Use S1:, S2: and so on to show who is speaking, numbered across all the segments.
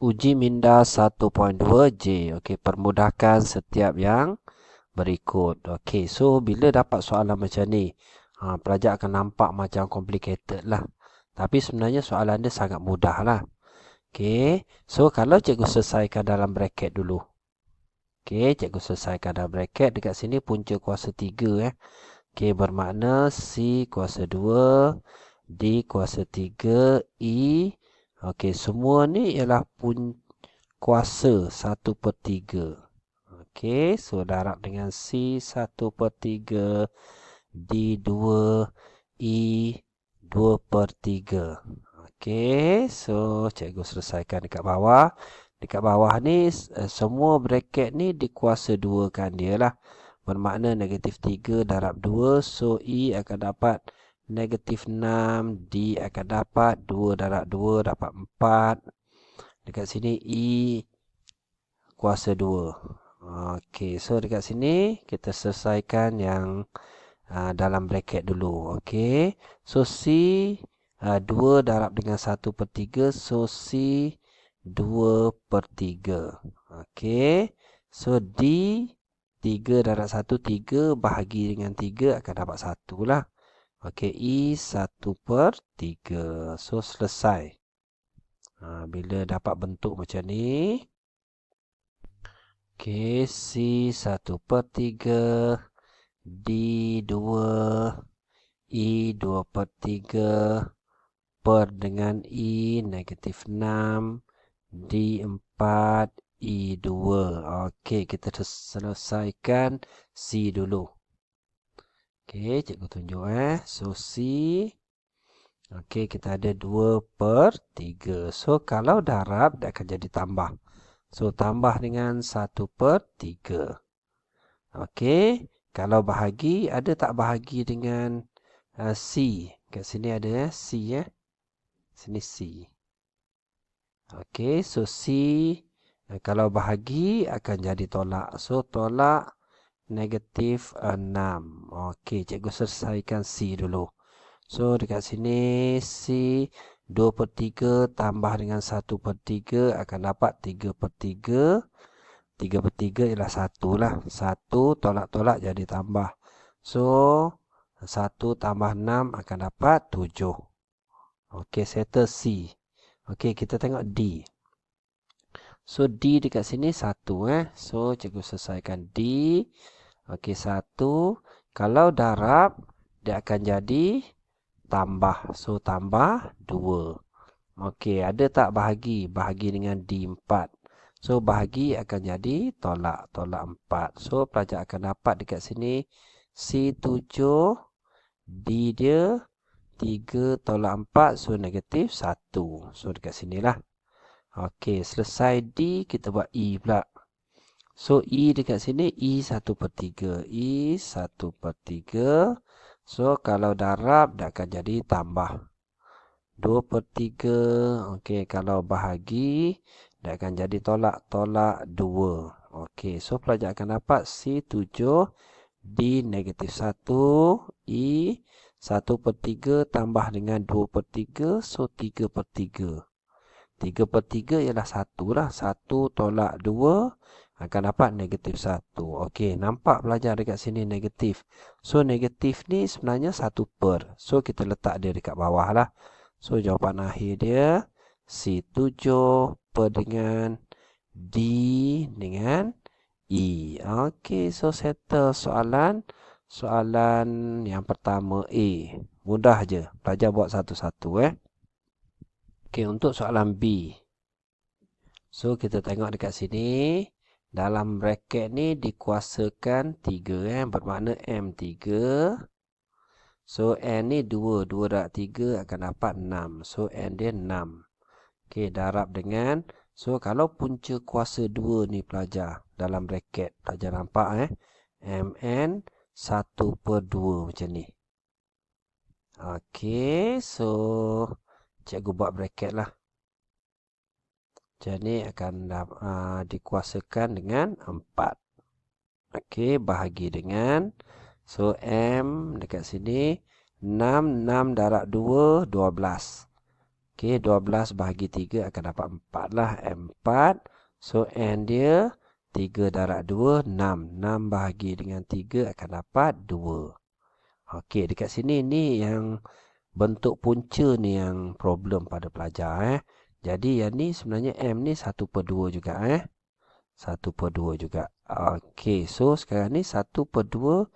S1: Uji minda 1.2J. Okey, permudahkan setiap yang berikut. Okey, so bila dapat soalan macam ni, pelajar akan nampak macam complicated lah. Tapi sebenarnya soalan dia sangat mudah lah. Okey, so kalau cikgu selesaikan dalam bracket dulu. Okey, cikgu selesaikan dalam bracket. Dekat sini punca kuasa 3 Okey, bermakna C kuasa 2, D kuasa 3, E. Okey, semua ni ialah kuasa 1/3. Okey, so darab dengan C 1/3, D 2, E 2/3. Okey, so cikgu selesaikan dekat bawah. Dekat bawah ni semua bracket ni dikuasa 2 kan dia lah. Bermakna -3 darab 2, so E akan dapat -6, D akan dapat 2 darab 2 dapat 4. Dekat sini E kuasa 2. Okey, so dekat sini kita selesaikan yang dalam bracket dulu. Okey, so C 2 darab dengan 1/3, so C 2/3. Okey, so D 3 darab 1, 3 bahagi dengan 3 akan dapat 1 lah. Okey, E 1/3. So selesai. Bila dapat bentuk macam ni. Okey, C 1/3, D 2, E 2/3, per dengan E -6, D 4, E 2. Okey, kita selesaikan C dulu. Okey, cikgu tunjuk So C, okey, kita ada 2/3. So kalau darab dia akan jadi tambah. So tambah dengan 1/3. Okey, kalau bahagi ada tak bahagi dengan C? Kat sini ada C Sini C. Okey, so C kalau bahagi akan jadi tolak. So tolak -6. Okey, cikgu selesaikan C dulu. So dekat sini C 2/3 tambah dengan 1/3 akan dapat 3/3. 3/3 ialah 1 lah. 1 tolak-tolak jadi tambah. So 1 tambah 6 akan dapat 7. Okey, settle C. Okey, kita tengok D. So D dekat sini 1 So cikgu selesaikan D. Okey, 1. Kalau darab dia akan jadi tambah. So tambah 2. Okey, ada tak bahagi? Bahagi dengan D4. So bahagi akan jadi tolak. Tolak 4. So pelajar akan dapat dekat sini C7, D dia 3 tolak 4. So -1. So dekat sinilah. Okey, selesai D, kita buat E pula. So E dekat sini E 1/3. E 1/3. So kalau darab dia akan jadi tambah 2/3. Okey, kalau bahagi dia akan jadi tolak. Tolak 2. Okey, so pelajar akan dapat C7, D -1, E 1/3 tambah dengan 2/3. So 3/3. 3/3 ialah 1 lah. 1 tolak 2 akan dapat -1. Okey, nampak pelajar dekat sini negatif. So negatif ni sebenarnya 1/. So kita letak dia dekat bawah lah. So jawapan akhir dia C7 per dengan D dengan E. Okey, so settle soalan yang pertama A. Mudah je. Pelajar buat satu-satu Okey, untuk soalan B. So kita tengok dekat sini. Dalam bracket ni dikuasakan 3 bermakna M3. So N ni 2. 2 darab 3 akan dapat 6. So N dia 6. Okey, darab dengan. So kalau punca kuasa 2 ni pelajar. Dalam bracket. Pelajar nampak MN 1/2 macam ni. Okey, so cikgu buat bracket lah. Macam ni akan dikuasakan dengan 4. Okey, bahagi dengan. So M dekat sini 6 darab 2, 12. Okey, 12 bahagi 3 akan dapat 4 lah. 4. So, N dia 3 darab 2, 6. 6 bahagi dengan 3 akan dapat 2. Okey, dekat sini ni yang bentuk punca ni yang problem pada pelajar. Jadi, yang ni sebenarnya M ni 1/2 juga. 1/2 juga. Okey, so sekarang ni 1/2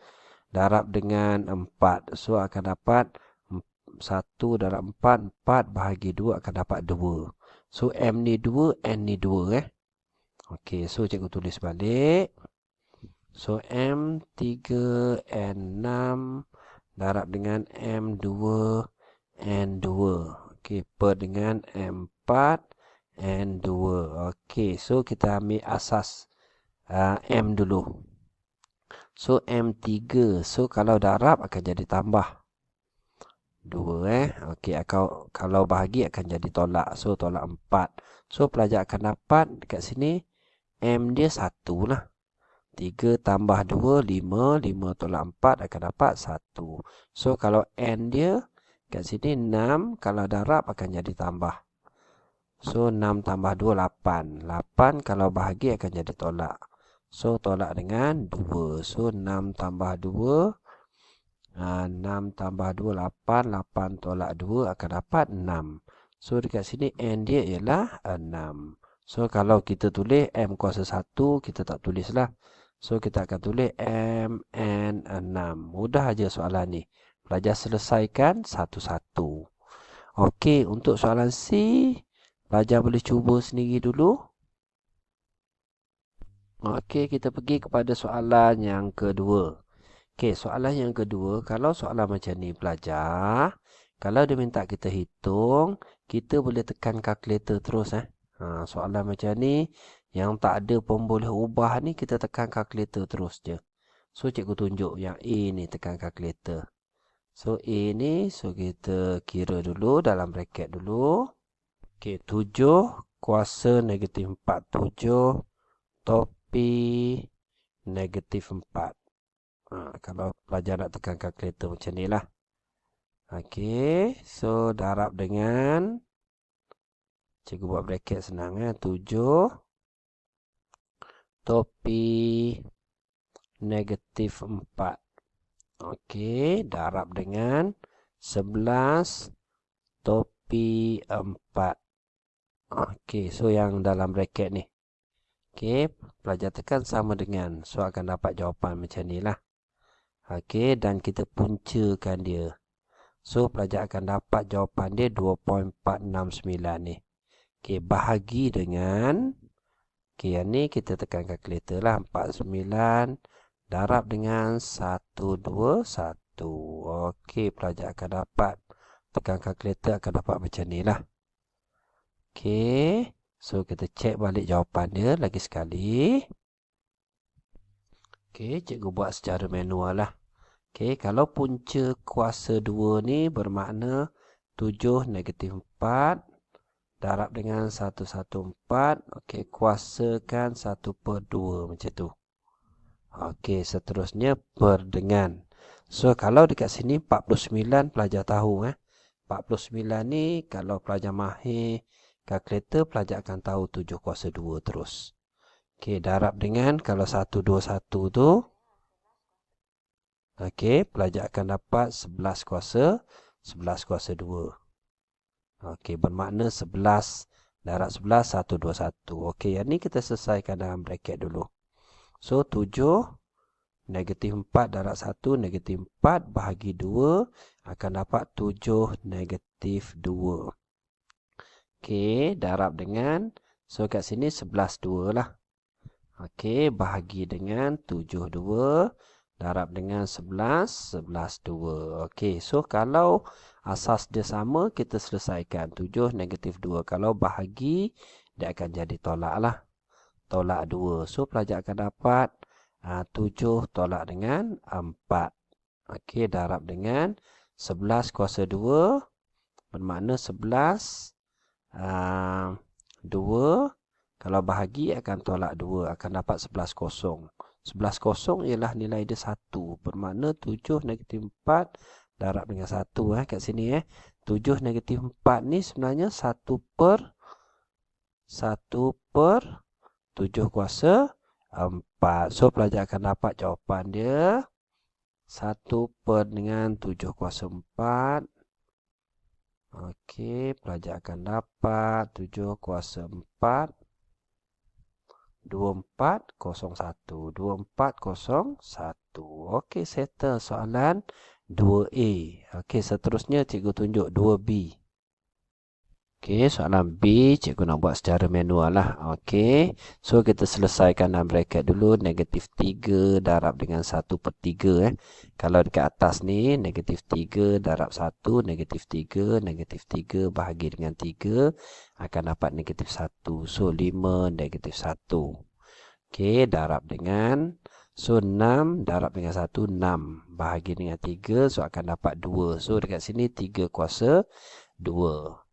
S1: darab dengan 4. So, akan dapat 1 darab 4, 4 bahagi 2 akan dapat 2. So, M ni 2, N ni 2. Okey, so cikgu tulis balik. So, M 3, N 6 darab dengan M 2, N 2. Okey, per dengan M 4, N 2. Okey, so kita ambil asas M dulu. So, M 3. So, kalau darab akan jadi tambah 2. Okey, kalau bahagi akan jadi tolak. So, tolak 4. So, pelajar akan dapat dekat sini M dia 1 lah. 3 tambah 2, 5. 5 tolak 4 akan dapat 1. So, kalau N dia kat sini 6. Kalau darab akan jadi tambah. So, 6 tambah 2, 8. 8 kalau bahagi akan jadi tolak. So, tolak dengan 2. So, 6 tambah 2. 6 tambah 2, 8. 8 tolak 2 akan dapat 6. So, dekat sini N dia ialah 6. So, kalau kita tulis M kuasa 1, kita tak tulis lah. So, kita akan tulis M, N, 6. Mudah aja soalan ni. Pelajar selesaikan satu-satu. Okey, untuk soalan C, pelajar boleh cuba sendiri dulu. Okey, kita pergi kepada soalan yang kedua. Okey, soalan yang kedua, kalau soalan macam ni pelajar, kalau dia minta kita hitung, kita boleh tekan kalkulator terus. Soalan macam ni, yang tak ada pun boleh ubah ni, kita tekan kalkulator terus je. So, cikgu tunjuk yang A ni tekan kalkulator. So, A ni, so kita kira dulu dalam bracket dulu. Okey, 7 kuasa negatif 4. 7 topi negatif 4. Kalau pelajar nak tekan kalkulator macam ni lah. Okey, so darab dengan, cikgu buat bracket senang. 7 topi negatif 4. Okey, darab dengan 11 topi 4. Okey, so yang dalam bracket ni. Okey, pelajar tekan sama dengan. So, akan dapat jawapan macam ni lah. Okey, dan kita puncakan dia. So, pelajar akan dapat jawapan dia 2.469 ni. Okey, bahagi dengan, okey, yang ni kita tekan kalkulator lah. 49 darab dengan 121. Okey, pelajar akan dapat, tekan kalkulator akan dapat macam ni lah. Okey, so kita cek balik jawapan dia lagi sekali. Okey, cikgu buat secara manual lah. Okey, kalau punca kuasa 2 ni bermakna 7 negatif 4 darab dengan 114. Okey, kuasakan 1/2 macam tu. Okey, seterusnya per dengan. So, kalau dekat sini 49 pelajar tahu. 49 ni kalau pelajar mahir kalkulator, pelajar akan tahu 7 kuasa 2 terus. Okey, darab dengan, kalau 121 tu, okey, pelajar akan dapat 11 kuasa 2. Okey, bermakna 11 darab 11, 121. Okey, yang ni kita selesaikan dalam bracket dulu. So, 7 negatif 4 darab 1, negatif 4 bahagi 2 akan dapat 7 negatif 2. Okey, darab dengan, so kat sini 11 2 lah. Okey, bahagi dengan 7 2 darab dengan 11 2. Okey, so kalau asas dia sama, kita selesaikan 7 negatif 2. Kalau bahagi, dia akan jadi tolak lah. Tolak 2. So, pelajar akan dapat 7 tolak dengan 4. Okey, darab dengan 11 kuasa 2. Bermakna 11 2. Kalau bahagi akan tolak 2. Akan dapat 11 kosong. 11 kosong ialah nilai dia 1. Bermakna 7 negatif 4 darab dengan 1. Kat sini. 7 negatif 4 ni sebenarnya 1 per 7 kuasa 4. So, pelajar akan dapat jawapan dia 1 per dengan 7 kuasa 4. Okey, pelajar akan dapat 7 kuasa 4. 2401. 2401. Okey, settle soalan 2A. Okey, seterusnya cikgu tunjuk 2B. Okey, soalan B cikgu nak buat secara manual lah. Okey, so kita selesaikan dalam bracket dulu. Negatif 3 darab dengan 1 per 3. Kalau dekat atas ni, negatif 3 darab 1, negatif 3, negatif 3 bahagi dengan 3 akan dapat negatif 1. So, 5 negatif 1. Okey, darab dengan, so 6 darab dengan 1, 6. Bahagi dengan 3, so akan dapat 2. So, dekat sini 3 kuasa 2.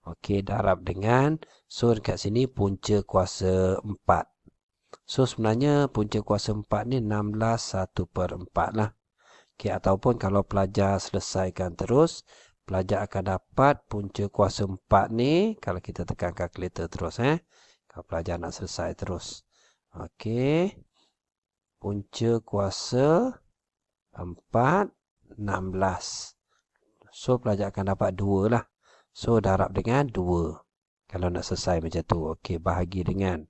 S1: Okey, darab dengan, so dekat sini punca kuasa 4. So, sebenarnya punca kuasa 4 ni 16 1 per 4 lah. Okey, ataupun kalau pelajar selesaikan terus, pelajar akan dapat punca kuasa 4 ni, kalau kita tekan kalkulator terus. Kalau pelajar nak selesai terus. Okey, punca kuasa 4, 16. So, pelajar akan dapat 2 lah. So, darab dengan 2. Kalau nak selesai macam tu. Okey, bahagi dengan.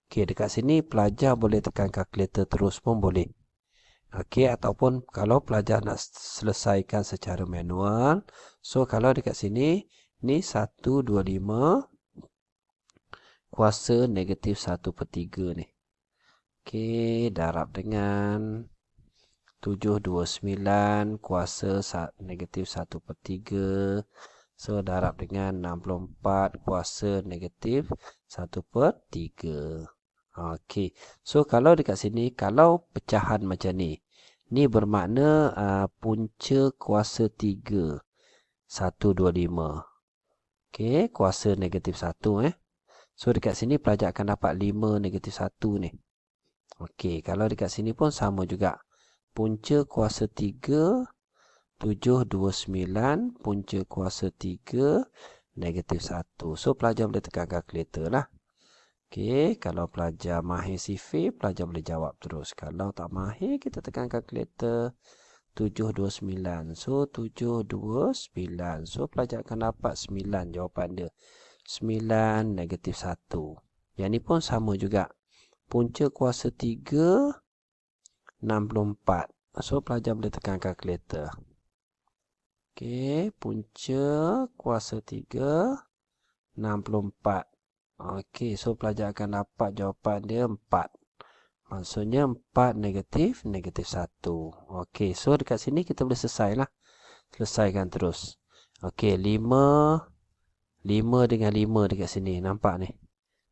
S1: Okey, dekat sini pelajar boleh tekan kalkulator terus pun boleh. Okey, ataupun kalau pelajar nak selesaikan secara manual. So, kalau dekat sini, ni 125 kuasa negatif 1 per 3 ni. Okey, darab dengan 729 kuasa negatif 1 per 3. So, darab dengan 64 kuasa negatif 1 per 3. Okey. So, kalau dekat sini, kalau pecahan macam ni. Ni bermakna punca kuasa 3. 125. Okey. Kuasa negatif 1. So, dekat sini pelajar akan dapat 5 negatif 1 ni. Okey. Kalau dekat sini pun sama juga. Punca kuasa 3. 729 punca kuasa 3 negatif 1. So, pelajar boleh tekan kalkulator lah. Okey, kalau pelajar mahir sifir, pelajar boleh jawab terus. Kalau tak mahir, kita tekan kalkulator 729. So, 729. So, pelajar akan dapat 9 jawapan dia. 9 negatif 1. Yang ni pun sama juga. Punca kuasa 3, 64. So, pelajar boleh tekan kalkulator. Okey, punca kuasa 3, 64. Okey, so pelajar akan dapat jawapan dia 4. Maksudnya 4 negatif 1. Okey, so dekat sini kita boleh selesai lah. Selesaikan terus. Okey, 5 dengan 5 dekat sini. Nampak ni?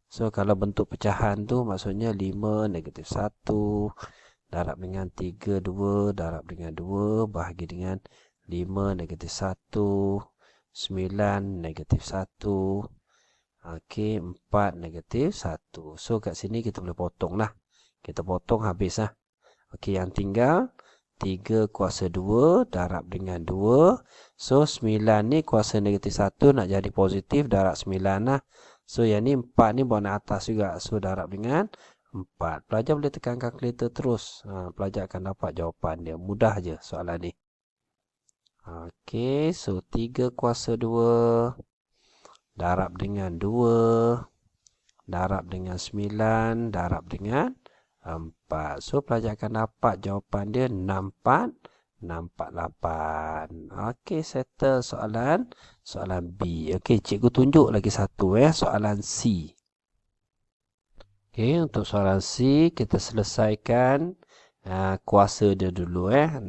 S1: So, kalau bentuk pecahan tu maksudnya 5 negatif 1. Darab dengan 3, 2. Darab dengan 2. Bahagi dengan 5 negatif 1. 9 negatif 1. Okey, 4 negatif 1. So, kat sini kita boleh potong lah. Kita potong habis lah. Okey, yang tinggal 3 kuasa 2 darab dengan 2. So, 9 ni kuasa negatif 1 nak jadi positif darab 9 lah. So, yang ni 4 ni bawa naik atas juga. So, darab dengan 4. Pelajar boleh tekan kalkulator terus. Pelajar akan dapat jawapan dia. Mudah je soalan ni. Okey, so 3 kuasa 2 darab dengan 2 darab dengan 9 darab dengan 4. So, pelajar akan dapat jawapan dia 648. Okey, settle soalan B. Okey, cikgu tunjuk lagi satu soalan C. Okey, untuk soalan C kita selesaikan kuasa dia dulu 6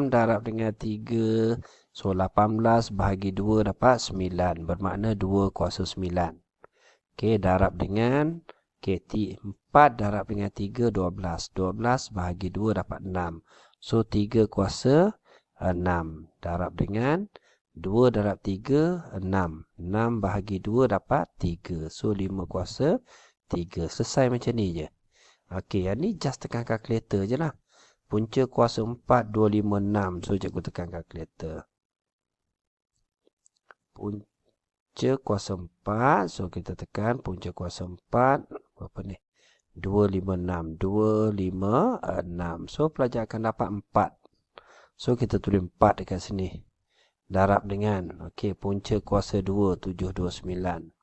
S1: darab dengan 3. So, 18 bahagi 2 dapat 9. Bermakna 2 kuasa 9. Okey, darab dengan 4 darab dengan 3, 12. 12 bahagi 2 dapat 6. So, 3 kuasa 6. Darab dengan 2 darab 3, 6. 6 bahagi 2 dapat 3. So, 5 kuasa 3. Selesai macam ni je. Okey, yang ni just tekan kalkulator je lah. Punca kuasa 4, 256. So, cikgu tekan kalkulator. punca kuasa 4. So, kita tekan punca kuasa 4. Berapa ni? 256. 256. So, pelajar akan dapat 4. So, kita tulis 4 dekat sini. Darab dengan, okey, punca kuasa 2, 729.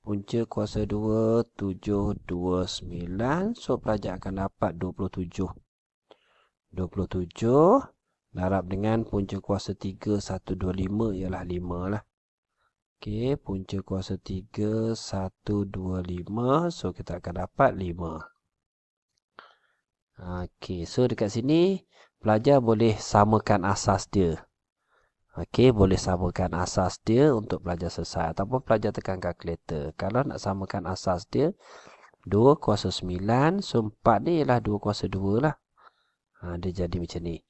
S1: Punca kuasa 2, 729. So, pelajar akan dapat 27. 27. Darab dengan punca kuasa 3, 125 ialah 5 lah. Okey, punca kuasa 3, 125. So, kita akan dapat 5. Okey, so dekat sini, pelajar boleh samakan asas dia. Okey, boleh samakan asas dia untuk pelajar selesai. Ataupun pelajar tekan kalkulator. Kalau nak samakan asas dia, 2 kuasa 9. So, 4 ni ialah 2 kuasa 2 lah. Dia jadi macam ni.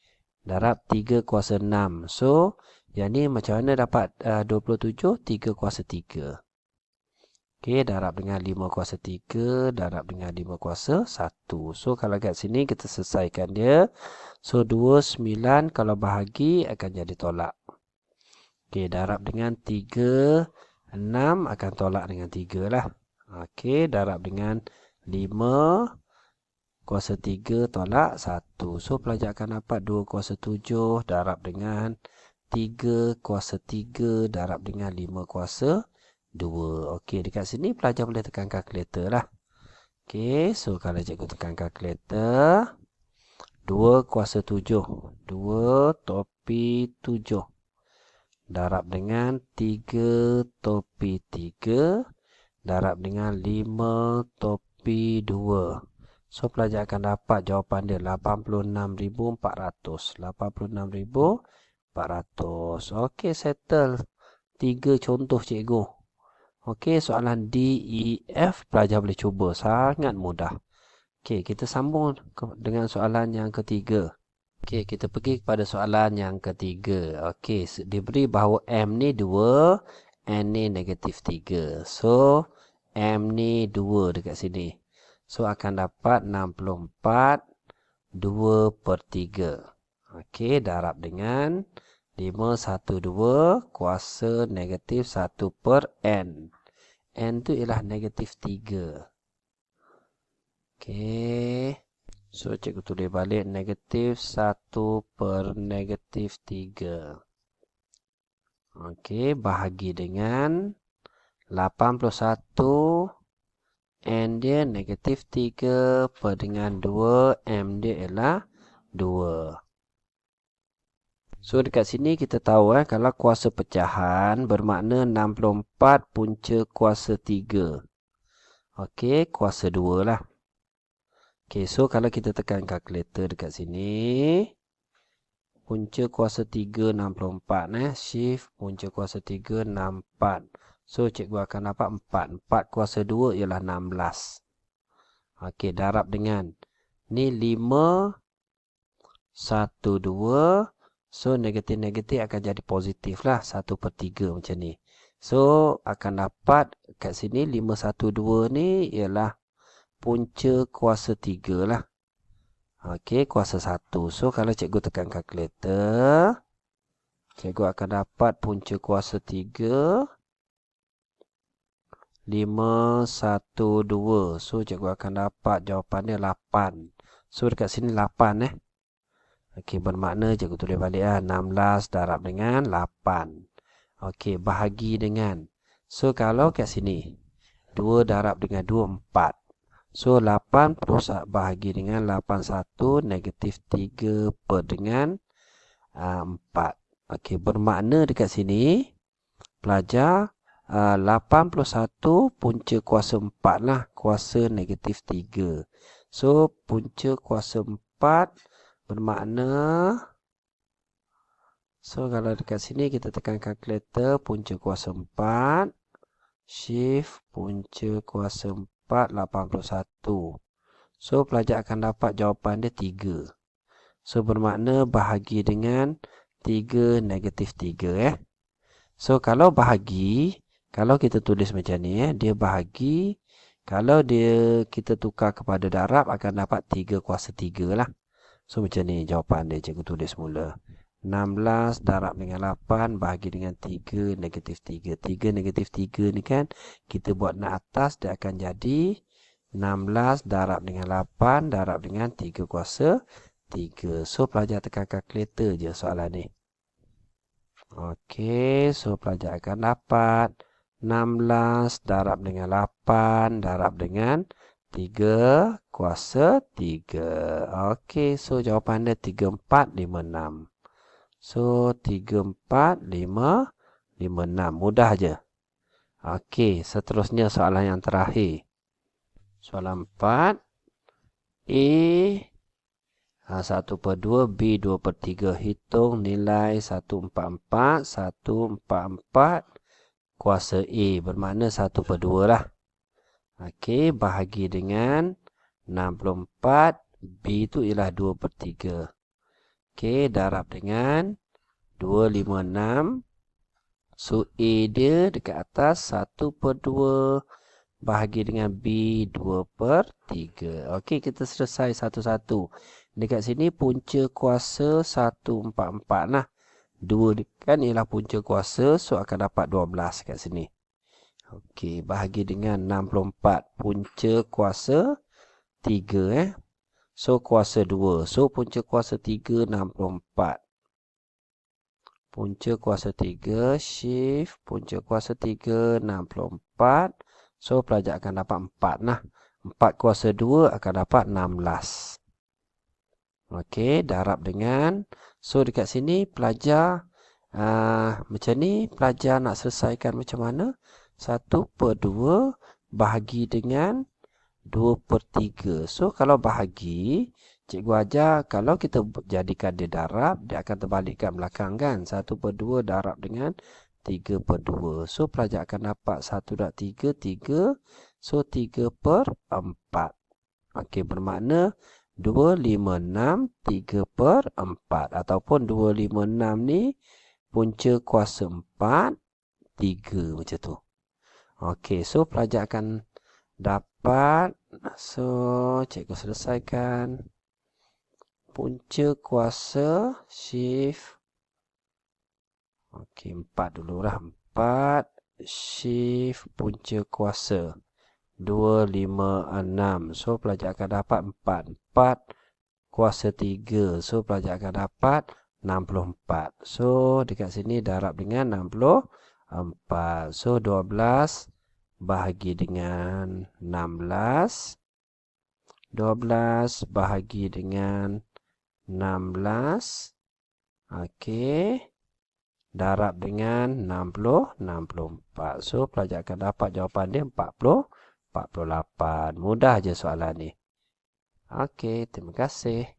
S1: Darab 3 kuasa 6. So, yang ni macam mana dapat 27? 3 kuasa 3. Okey, darab dengan 5 kuasa 3. Darab dengan 5 kuasa 1. So, kalau kat sini kita selesaikan dia. So, 29 kalau bahagi akan jadi tolak. Okey, darab dengan 3. 6 akan tolak dengan 3 lah. Okey, darab dengan 5 kuasa 3 tolak 1. So, pelajar akan dapat 2 kuasa 7 darab dengan 3 kuasa 3 darab dengan 5 kuasa 2. Okey, dekat sini pelajar boleh tekan kalkulator lah. Okey, so kalau cikgu tekan kalkulator, 2 kuasa 7. 2 topi 7. Darab dengan 3 topi 3. Darab dengan 5 topi 2. So, pelajar akan dapat jawapan dia 86,400. 86,400. Okey, settle. 3 contoh cikgu. Okey, soalan D, E, F pelajar boleh cuba. Sangat mudah. Okey, kita sambung dengan soalan yang ketiga. Okey, kita pergi kepada soalan yang ketiga. Okey, diberi bahawa M ni 2, N ni negatif 3. So, M ni 2 dekat sini. So, akan dapat 64, 2 per 3. Okey, darab dengan 512 kuasa negatif 1 per N. N tu ialah negatif 3. Okey. So, cikgu tulis balik negatif 1 per negatif 3. Okey, bahagi dengan 81. N dia negatif 3 per dengan 2. M dia ialah 2. So, dekat sini kita tahu kalau kuasa pecahan bermakna 64 punca kuasa 3. Okey, kuasa 2 lah. Okey, so kalau kita tekan kalkulator dekat sini, punca kuasa 3 64 shift punca kuasa 3 64. So, cikgu akan dapat 4. 4 kuasa 2 ialah 16. Okey, darab dengan ni 5 1 2. So, negatif-negatif akan jadi positif lah. 1 per 3 macam ni. So, akan dapat kat sini 5 1 2 ni ialah punca kuasa 3 lah. Okey, kuasa 1. So, kalau cikgu tekan kalkulator, cikgu akan dapat punca kuasa 3 5 1 2. So, cikgu akan dapat jawapan dia 8. So, dekat sini 8 Okey, bermakna cikgu tulis balik 16 darab dengan 8. Okey, bahagi dengan. So, kalau kat sini 2 darab dengan 2 4. So, 8 bahagi dengan 81 negatif 3 per dengan 4. Okey, bermakna dekat sini pelajar 81 punca kuasa 4 lah. Kuasa negatif 3. So, punca kuasa 4 bermakna. So, kalau dekat sini kita tekan kalkulator punca kuasa 4. Shift punca kuasa 4 81. So, pelajar akan dapat jawapan dia 3. So, bermakna bahagi dengan 3 negatif 3 So, kalau bahagi, kalau kita tulis macam ni dia bahagi. Kalau kita tukar kepada darab akan dapat 3 kuasa 3 lah. So, macam ni jawapan dia cikgu tulis mula. 16 darab dengan 8 bahagi dengan 3 negatif 3. 3 negatif 3 ni kan kita buat nak atas, dia akan jadi 16 darab dengan 8 darab dengan 3 kuasa 3. So pelajar tekan kalkulator je soalan ni. Okey, so pelajar akan dapat 16 darab dengan 8 darab dengan 3 kuasa 3. Okey, so jawapan dia 3456. So 3456. Mudah je. Okey, seterusnya soalan yang terakhir. Soalan 4. A 1/2, B 2/3. Hitung nilai 144, 144 kuasa A. Bermakna 1/2 lah. Okey, bahagi dengan 64. B tu ialah 2/3. Okey, darab dengan 256. So, A dia dekat atas 1/2 bahagi dengan B 2/3. Okey, kita selesai satu-satu. Dekat sini punca kuasa 144 lah. 2 kan ialah punca kuasa, so akan dapat 12 kat sini. Okey, bahagi dengan 64. Punca kuasa 3 So kuasa 2. So punca kuasa 3 64. Punca kuasa 3 shift punca kuasa 3 64. So pelajar akan dapat 4 lah. 4 kuasa 2 akan dapat 16. Okey, darab dengan. So dekat sini pelajar macam ni pelajar nak selesaikan macam mana? 1/2 bahagi dengan 2/3. So kalau bahagi, cikgu ajar kalau kita jadikan dia darab, dia akan terbalikkan belakang kan. 1/2 darab dengan 3/2. So pelajar akan dapat 1/3, 3. So 3/4. Okey, bermakna 256 3/4 ataupun 256 ni punca kuasa 4 3 macam tu. Okey, so pelajar akan dapat, so cikgu selesaikan punca kuasa shift. Okey, 4 dululah. 4 shift punca kuasa 256. So pelajar akan dapat 4. 4 kuasa 3. So pelajar akan dapat 64. So dekat sini darab dengan 64. So 12 bahagi dengan 16. 12 bahagi dengan 16. Okey. Darab dengan 60, 64. So pelajar akan dapat jawapan dia 40, 48. Mudah je soalan ni. Okey, terima kasih.